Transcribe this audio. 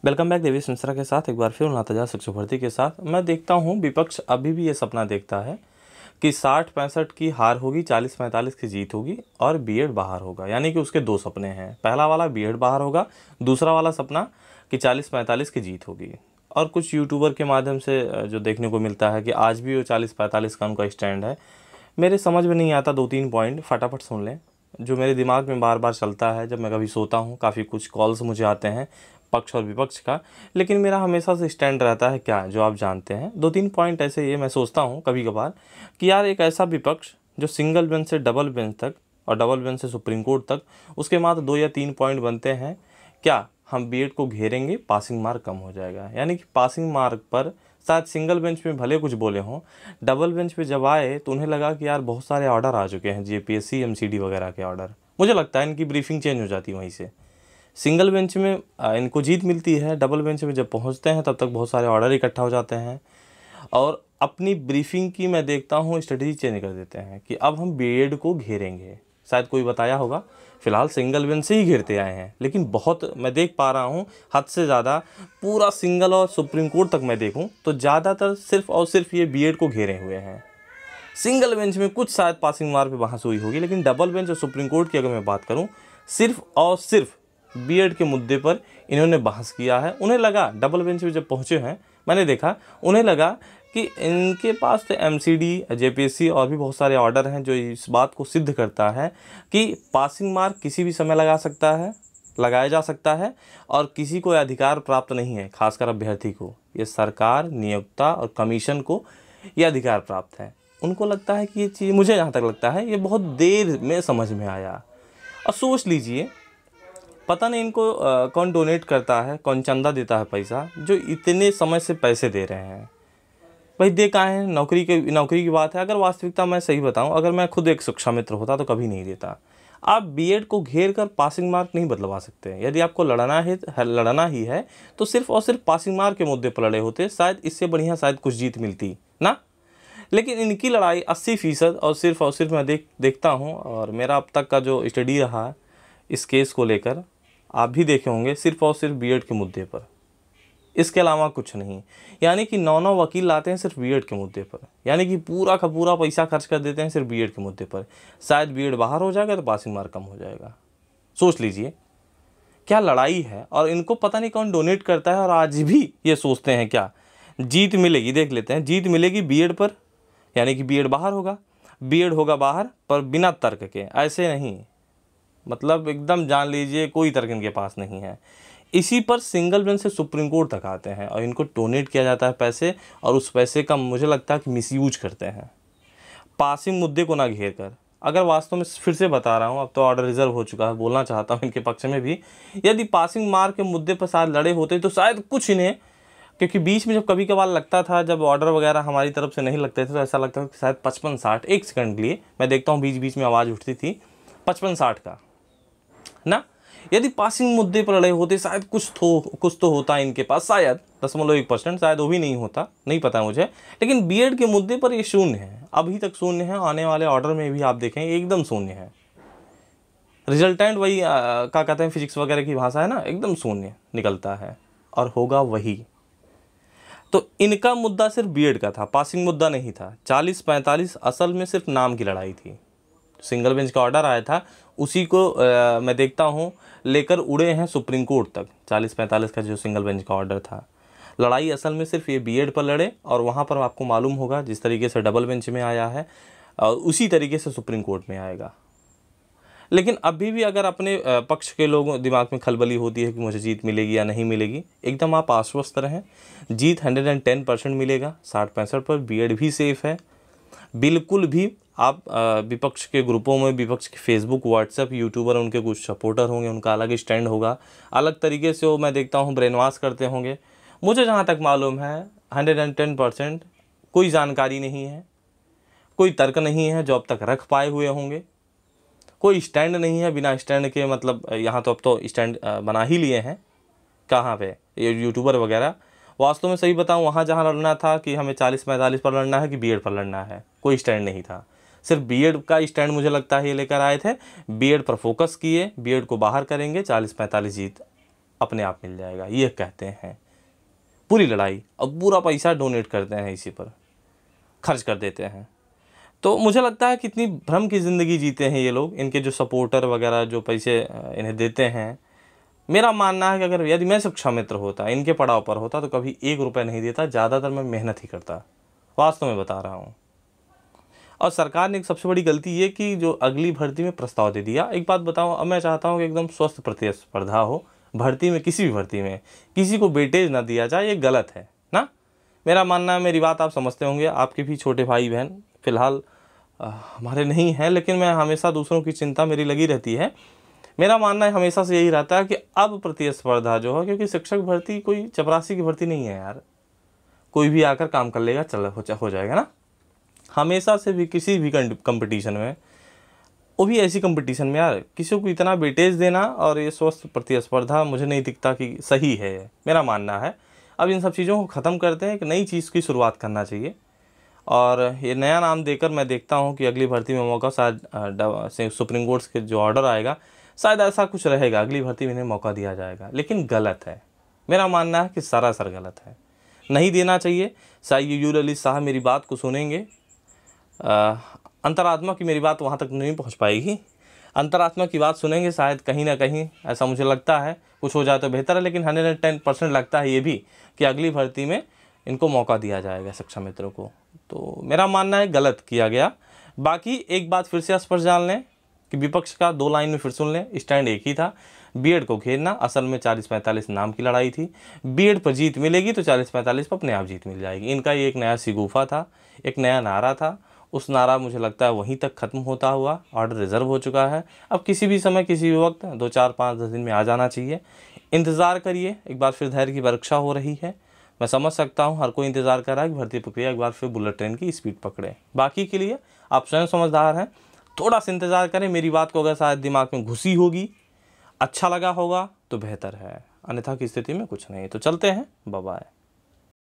Welcome back Devesh Mishra के साथ एक बार फिर नाताजा शिक्षक भर्ती के साथ। मैं देखता हूँ विपक्ष अभी भी ये सपना देखता है कि 60-65 की हार होगी, 40-45 की जीत होगी और बीएड बाहर होगा। यानी कि उसके दो सपने हैं, पहला वाला बीएड बाहर होगा, दूसरा वाला सपना कि 40-45 की जीत होगी। और कुछ यूट्यूबर के माध्यम से जो देखने को मिलता है कि आज भी वो 40-45 का उनका स्टैंड है। मेरे समझ में नहीं आता, 2-3 पॉइंट फटाफट सुन लें जो मेरे दिमाग में बार बार चलता है जब मैं कभी सोता हूँ। काफ़ी कुछ कॉल्स मुझे आते हैं पक्ष और विपक्ष का, लेकिन मेरा हमेशा से स्टैंड रहता है क्या, जो आप जानते हैं। 2-3 पॉइंट ऐसे ये मैं सोचता हूँ कभी कभार कि यार एक ऐसा विपक्ष जो सिंगल बेंच से डबल बेंच तक और डबल बेंच से सुप्रीम कोर्ट तक, उसके मात्र 2 या 3 पॉइंट बनते हैं, क्या हम बीएड को घेरेंगे, पासिंग मार्क कम हो जाएगा। यानी कि पासिंग मार्क पर शायद सिंगल बेंच में भले कुछ बोले हों, डबल बेंच पे जब आए तो उन्हें लगा कि यार बहुत सारे ऑर्डर आ चुके हैं, जेपीएससी एमसीडी वगैरह के ऑर्डर। मुझे लगता है इनकी ब्रीफिंग चेंज हो जाती है वहीं से। सिंगल बेंच में इनको जीत मिलती है, डबल बेंच में जब पहुंचते हैं तब तक बहुत सारे ऑर्डर इकट्ठा हो जाते हैं और अपनी ब्रीफिंग की मैं देखता हूँ स्ट्रेटजी चेंज कर देते हैं कि अब हम बीएड को घेरेंगे। शायद कोई बताया होगा, फिलहाल सिंगल बेंच से ही घेरते आए हैं, लेकिन बहुत मैं देख पा रहा हूँ हद से ज़्यादा पूरा सिंगल और सुप्रीम कोर्ट तक मैं देखूँ तो ज़्यादातर सिर्फ और सिर्फ ये बीएड को घेरे हुए हैं। सिंगल बेंच में कुछ शायद पासिंग मार्क पे बहस हुई होगी, लेकिन डबल बेंच और सुप्रीम कोर्ट की अगर मैं बात करूँ, सिर्फ और सिर्फ बीएड के मुद्दे पर इन्होंने बहस किया है। उन्हें लगा, डबल बेंच पे जब पहुँचे हैं मैंने देखा, उन्हें लगा कि इनके पास तो एमसीडी, जेपीएससी और भी बहुत सारे ऑर्डर हैं जो इस बात को सिद्ध करता है कि पासिंग मार्क किसी भी समय लगाया जा सकता है और किसी को अधिकार प्राप्त नहीं है, खासकर अभ्यर्थी को। ये सरकार, नियोक्ता और कमीशन को ये अधिकार प्राप्त है। उनको लगता है कि ये चीज़, मुझे जहाँ तक लगता है, ये बहुत देर में समझ में आया। और सोच लीजिए, पता नहीं इनको कौन डोनेट करता है, कौन चंदा देता है पैसा, जो इतने समय से पैसे दे रहे हैं। भाई दे कहाँ है, नौकरी की बात है। अगर वास्तविकता मैं सही बताऊं, अगर मैं खुद एक शिक्षा मित्र होता तो कभी नहीं देता। आप बीएड को घेर कर पासिंग मार्क नहीं बदलवा सकते। यदि आपको लड़ना ही है तो सिर्फ और सिर्फ पासिंग मार्क के मुद्दे पर लड़े होते, शायद इससे बढ़िया शायद कुछ जीत मिलती ना। लेकिन इनकी लड़ाई 80% और सिर्फ मैं देखता हूँ, और मेरा अब तक का जो स्टडी रहा इस केस को लेकर, आप भी देखे होंगे, सिर्फ और सिर्फ बीएड के मुद्दे पर, इसके अलावा कुछ नहीं। यानी कि 9 वकील लाते हैं सिर्फ बीएड के मुद्दे पर, यानी कि पूरा का पूरा पैसा खर्च कर देते हैं सिर्फ बीएड के मुद्दे पर। शायद बीएड बाहर हो जाएगा तो पासिंग मार्क कम हो जाएगा। सोच लीजिए क्या लड़ाई है। और इनको पता नहीं कौन डोनेट करता है, और आज भी ये सोचते हैं क्या जीत मिलेगी। देख लेते हैं, जीत मिलेगी बीएड पर, यानी कि बीएड बाहर होगा, बीएड होगा बाहर पर बिना तर्क के। ऐसे नहीं, मतलब एकदम जान लीजिए कोई तर्क इनके पास नहीं है। इसी पर सिंगल बेंच से सुप्रीम कोर्ट तक आते हैं और इनको डोनेट किया जाता है पैसे, और उस पैसे का मुझे लगता है कि मिसयूज करते हैं पासिंग मुद्दे को ना घेर कर। अगर वास्तव में, फिर से बता रहा हूँ, अब तो ऑर्डर रिजर्व हो चुका है, बोलना चाहता हूँ इनके पक्ष में भी, यदि पासिंग मार्क के मुद्दे पर शायद लड़े होते तो शायद कुछ इन्हें, क्योंकि बीच में जब कभी कभार लगता था, जब ऑर्डर वगैरह हमारी तरफ से नहीं लगते थे तो ऐसा लगता था कि शायद 55-60 एक सेकंड के लिए मैं देखता हूँ बीच बीच में आवाज़ उठती थी 55-60 का ना। यदि पासिंग मुद्दे पर लड़े होते शायद कुछ तो होता इनके पास, शायद 0.1%, शायद वो भी नहीं होता, नहीं पता मुझे। लेकिन बीएड के मुद्दे पर ये शून्य है, अभी तक शून्य है। आने वाले ऑर्डर में भी आप देखें एकदम शून्य है। रिजल्टेंट वही क्या कहते हैं, फिजिक्स वगैरह की भाषा है ना, एकदम शून्य निकलता है और होगा वही। तो इनका मुद्दा सिर्फ बीएड का था, पासिंग मुद्दा नहीं था। 40-45 असल में सिर्फ नाम की लड़ाई थी। सिंगल बेंच का ऑर्डर आया था, उसी को मैं देखता हूँ लेकर उड़े हैं सुप्रीम कोर्ट तक। 40-45 का जो सिंगल बेंच का ऑर्डर था, लड़ाई असल में सिर्फ ये बीएड पर लड़े, और वहाँ पर आपको मालूम होगा जिस तरीके से डबल बेंच में आया है और उसी तरीके से सुप्रीम कोर्ट में आएगा। लेकिन अभी भी अगर अपने पक्ष के लोगों दिमाग में खलबली होती है कि मुझे जीत मिलेगी या नहीं मिलेगी, एकदम आप आश्वस्त रहें, जीत 110% मिलेगा। 60-65 पर बीएड भी सेफ है। बिल्कुल भी आप विपक्ष के ग्रुपों में, विपक्ष के फेसबुक, व्हाट्सएप, यूट्यूबर, उनके कुछ सपोर्टर होंगे, उनका अलग स्टैंड होगा, अलग तरीके से वो मैं देखता हूँ ब्रेन वॉश करते होंगे। मुझे जहाँ तक मालूम है 110% कोई जानकारी नहीं है, कोई तर्क नहीं है जो अब तक रख पाए हुए होंगे, कोई स्टैंड नहीं है बिना स्टैंड के। मतलब यहाँ तो अब तो स्टैंड बना ही लिए हैं, कहाँ पे ये यूट्यूबर वगैरह। वास्तव में सही बताऊँ, वहाँ जहाँ लड़ना था कि हमें 40-45 पर लड़ना है कि बीएड पर लड़ना है, कोई स्टैंड नहीं था। सिर्फ बीएड का स्टैंड मुझे लगता है ये लेकर आए थे, बीएड पर फोकस किए, बीएड को बाहर करेंगे, 40-45 जीत अपने आप मिल जाएगा, ये कहते हैं। पूरी लड़ाई और पूरा पैसा डोनेट करते हैं, इसी पर खर्च कर देते हैं। तो मुझे लगता है कितनी भ्रम की ज़िंदगी जीते हैं ये लोग, इनके जो सपोर्टर वगैरह जो पैसे इन्हें देते हैं। मेरा मानना है कि अगर यदि मैं शिक्षा मित्र होता, इनके पड़ाव पर होता, तो कभी 1 रुपये नहीं देता, ज़्यादातर मैं मेहनत ही करता, वास्तव में बता रहा हूँ। और सरकार ने एक सबसे बड़ी गलती ये कि जो अगली भर्ती में प्रस्ताव दे दिया। एक बात बताऊँ, अब मैं चाहता हूँ कि एकदम स्वस्थ प्रतिस्पर्धा हो भर्ती में, किसी भी भर्ती में किसी को वेटेज ना दिया जाए, ये गलत है ना। मेरा मानना है, मेरी बात आप समझते होंगे, आपके भी छोटे भाई बहन फिलहाल हमारे नहीं हैं, लेकिन मैं हमेशा दूसरों की चिंता मेरी लगी रहती है। मेरा मानना है हमेशा से यही रहता है कि अब प्रतिस्पर्धा जो है, क्योंकि शिक्षक भर्ती कोई चपरासी की भर्ती नहीं है यार, कोई भी आकर काम कर लेगा, चल हो जाएगा ना। हमेशा से भी किसी भी कंपटीशन में, वो भी ऐसी कंपटीशन में यार, किसी को इतना वेटेज देना और ये स्वस्थ प्रतिस्पर्धा मुझे नहीं दिखता कि सही है, मेरा मानना है। अब इन सब चीज़ों को ख़त्म करते हैं, एक नई चीज़ की शुरुआत करना चाहिए। और ये नया नाम देकर मैं देखता हूँ कि अगली भर्ती में मौका शायद सुप्रीम कोर्ट के जो ऑर्डर आएगा, शायद ऐसा कुछ रहेगा, अगली भर्ती में इन्हें मौका दिया जाएगा। लेकिन गलत है, मेरा मानना है कि सरासर गलत है, नहीं देना चाहिए। शायद यूजुअल अली साहब मेरी बात को सुनेंगे, अंतरात्मा की मेरी बात वहाँ तक नहीं पहुँच पाएगी, अंतरात्मा की बात सुनेंगे शायद, कहीं ना कहीं ऐसा मुझे लगता है। कुछ हो जाए तो बेहतर है, लेकिन 110% लगता है ये भी कि अगली भर्ती में इनको मौका दिया जाएगा शिक्षा मित्रों को। तो मेरा मानना है गलत किया गया। बाकी एक बात फिर से स्पष्ट जान लें कि विपक्ष का 2 लाइन में फिर सुन लें, स्टैंड एक ही था, बीएड को घेरना। असल में 40-45 नाम की लड़ाई थी। बीएड पर जीत मिलेगी तो 40-45 पर अपने आप जीत मिल जाएगी। इनका ये एक नया सिगुफा था, एक नया नारा था। उस नारा मुझे लगता है वहीं तक ख़त्म होता हुआ, ऑर्डर रिजर्व हो चुका है। अब किसी भी समय किसी भी वक्त 2, 4, 5, 10 दिन में आ जाना चाहिए। इंतज़ार करिए, एक बार फिर धैर्य की परीक्षा हो रही है। मैं समझ सकता हूँ हर कोई इंतज़ार कर रहा है कि भर्ती प्रक्रिया एक बार फिर बुलेट ट्रेन की स्पीड पकड़े। बाकी के लिए आप स्वयं समझदार हैं, थोड़ा सा इंतज़ार करें। मेरी बात को अगर शायद दिमाग में घुसी होगी, अच्छा लगा होगा तो बेहतर है, अन्यथा की स्थिति में कुछ नहीं। तो चलते हैं, बाय बाय।